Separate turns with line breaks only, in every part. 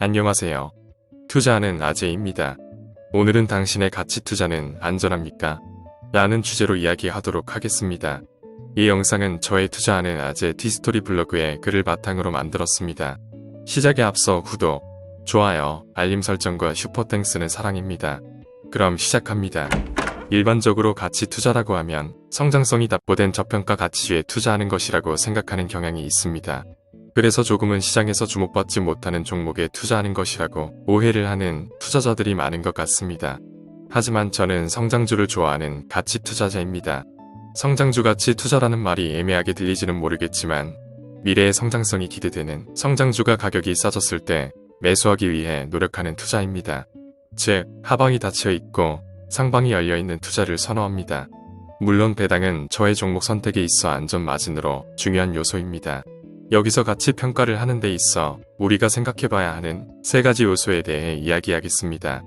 안녕하세요. 투자하는 아재입니다. 오늘은 당신의 가치 투자는 안전합니까? 라는 주제로 이야기하도록 하겠습니다. 이 영상은 저의 투자하는 아재 티스토리 블로그의 글을 바탕으로 만들었습니다. 시작에 앞서 구독, 좋아요, 알림 설정과 슈퍼땡스는 사랑입니다. 그럼 시작합니다. 일반적으로 가치 투자라고 하면 성장성이 답보된 저평가 가치주에 투자하는 것이라고 생각하는 경향이 있습니다. 그래서 조금은 시장에서 주목받지 못하는 종목에 투자하는 것이라고 오해를 하는 투자자들이 많은 것 같습니다. 하지만 저는 성장주를 좋아하는 가치 투자자입니다. 성장주 가치 투자라는 말이 애매하게 들리지는 모르겠지만 미래의 성장성이 기대되는 성장주가 가격이 싸졌을 때 매수하기 위해 노력하는 투자입니다. 즉, 하방이 닫혀 있고 상방이 열려있는 투자를 선호합니다. 물론 배당은 저의 종목 선택에 있어 안전마진으로 중요한 요소입니다. 여기서 가치 평가를 하는 데 있어 우리가 생각해봐야 하는 세 가지 요소에 대해 이야기하겠습니다.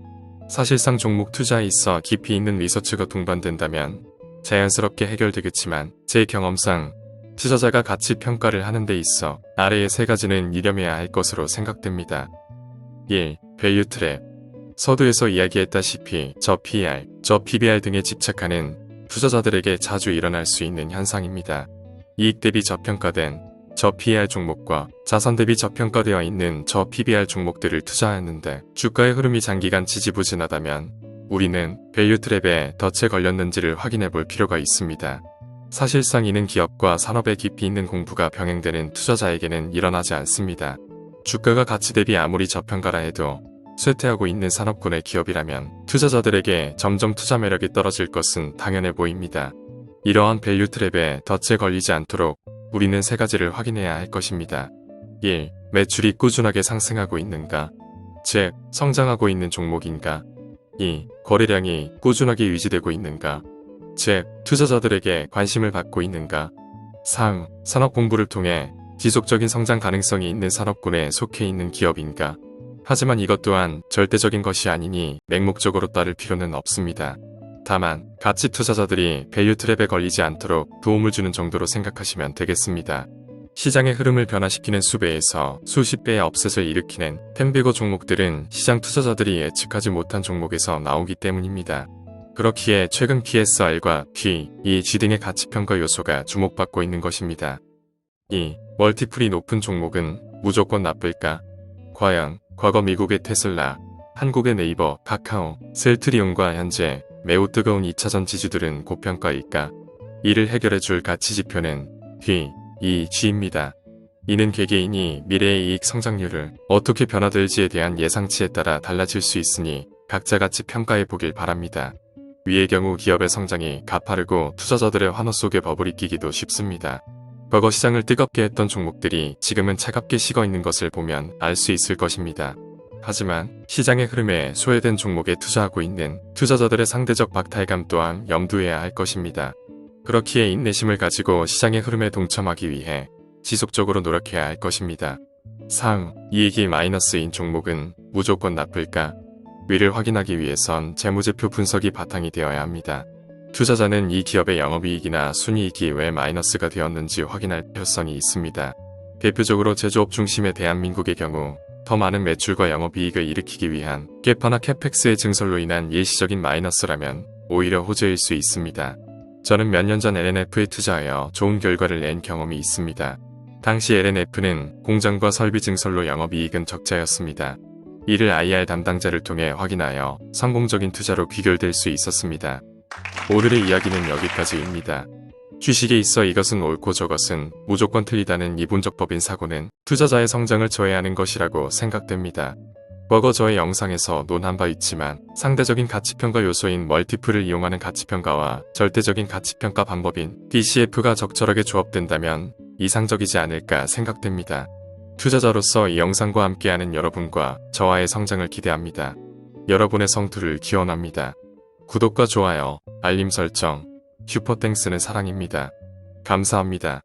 사실상 종목 투자에 있어 깊이 있는 리서치가 동반된다면 자연스럽게 해결되겠지만 제 경험상 투자자가 가치 평가를 하는 데 있어 아래의 세 가지는 유념해야 할 것으로 생각됩니다. 1. 밸류 트랩. 서두에서 이야기했다시피 저 PER, 저 PBR 등에 집착하는 투자자들에게 자주 일어날 수 있는 현상입니다. 이익 대비 저평가된 저 PER 종목과 자산 대비 저평가되어 있는 저 PBR 종목들을 투자하는데 주가의 흐름이 장기간 지지부진하다면 우리는 밸류 트랩에 덫에 걸렸는지를 확인해 볼 필요가 있습니다. 사실상 이는 기업과 산업에 깊이 있는 공부가 병행되는 투자자에게는 일어나지 않습니다. 주가가 가치 대비 아무리 저평가라 해도 쇠퇴하고 있는 산업군의 기업이라면 투자자들에게 점점 투자 매력이 떨어질 것은 당연해 보입니다. 이러한 밸류 트랩에 덫에 걸리지 않도록 우리는 세 가지를 확인해야 할 것입니다. 1. 매출이 꾸준하게 상승하고 있는가? 즉, 성장하고 있는 종목인가? 2. 거래량이 꾸준하게 유지되고 있는가? 즉, 투자자들에게 관심을 받고 있는가? 3. 산업 공부를 통해 지속적인 성장 가능성이 있는 산업군에 속해 있는 기업인가? 하지만 이것 또한 절대적인 것이 아니니 맹목적으로 따를 필요는 없습니다. 다만 가치 투자자들이 밸류 트랩에 걸리지 않도록 도움을 주는 정도로 생각하시면 되겠습니다. 시장의 흐름을 변화시키는 수배에서 수십 배의 업셋을 일으키는 템비고 종목들은 시장 투자자들이 예측하지 못한 종목에서 나오기 때문입니다. 그렇기에 최근 PSR과 P, G 등의 가치평가 요소가 주목받고 있는 것입니다. 2. 멀티플이 높은 종목은 무조건 나쁠까? 과연 과거 미국의 테슬라, 한국의 네이버, 카카오, 셀트리온과 현재 매우 뜨거운 2차전 지주들은 고평가일까? 이를 해결해줄 가치지표는 P, G입니다. 이는 개개인이 미래의 이익 성장률을 어떻게 변화될지에 대한 예상치에 따라 달라질 수 있으니 각자 같이 평가해 보길 바랍니다. 위의 경우 기업의 성장이 가파르고 투자자들의 환호 속에 버블이 끼기도 쉽습니다. 과거 시장을 뜨겁게 했던 종목들이 지금은 차갑게 식어 있는 것을 보면 알 수 있을 것입니다. 하지만 시장의 흐름에 소외된 종목에 투자하고 있는 투자자들의 상대적 박탈감 또한 염두해야 할 것입니다. 그렇기에 인내심을 가지고 시장의 흐름에 동참하기 위해 지속적으로 노력해야 할 것입니다. 3. 이익이 마이너스인 종목은 무조건 나쁠까? 위를 확인하기 위해선 재무제표 분석이 바탕이 되어야 합니다. 투자자는 이 기업의 영업이익이나 순이익이 왜 마이너스가 되었는지 확인할 필요성이 있습니다. 대표적으로 제조업 중심의 대한민국의 경우 더 많은 매출과 영업이익을 일으키기 위한 갭화나 캐펙스의 증설로 인한 일시적인 마이너스라면 오히려 호재일 수 있습니다. 저는 몇 년 전 LNF에 투자하여 좋은 결과를 낸 경험이 있습니다. 당시 LNF는 공장과 설비 증설로 영업이익은 적자였습니다. 이를 IR 담당자를 통해 확인하여 성공적인 투자로 귀결될 수 있었습니다. 오늘의 이야기는 여기까지입니다. 주식에 있어 이것은 옳고 저것은 무조건 틀리다는 이분적 법인 사고는 투자자의 성장을 저해하는 것이라고 생각됩니다. 과거 저의 영상에서 논한 바 있지만 상대적인 가치평가 요소인 멀티플을 이용하는 가치평가와 절대적인 가치평가 방법인 DCF가 적절하게 조합된다면 이상적이지 않을까 생각됩니다. 투자자로서 이 영상과 함께하는 여러분과 저와의 성장을 기대합니다. 여러분의 성투를 기원합니다. 구독과 좋아요, 알림 설정, 슈퍼땡스는 사랑입니다. 감사합니다.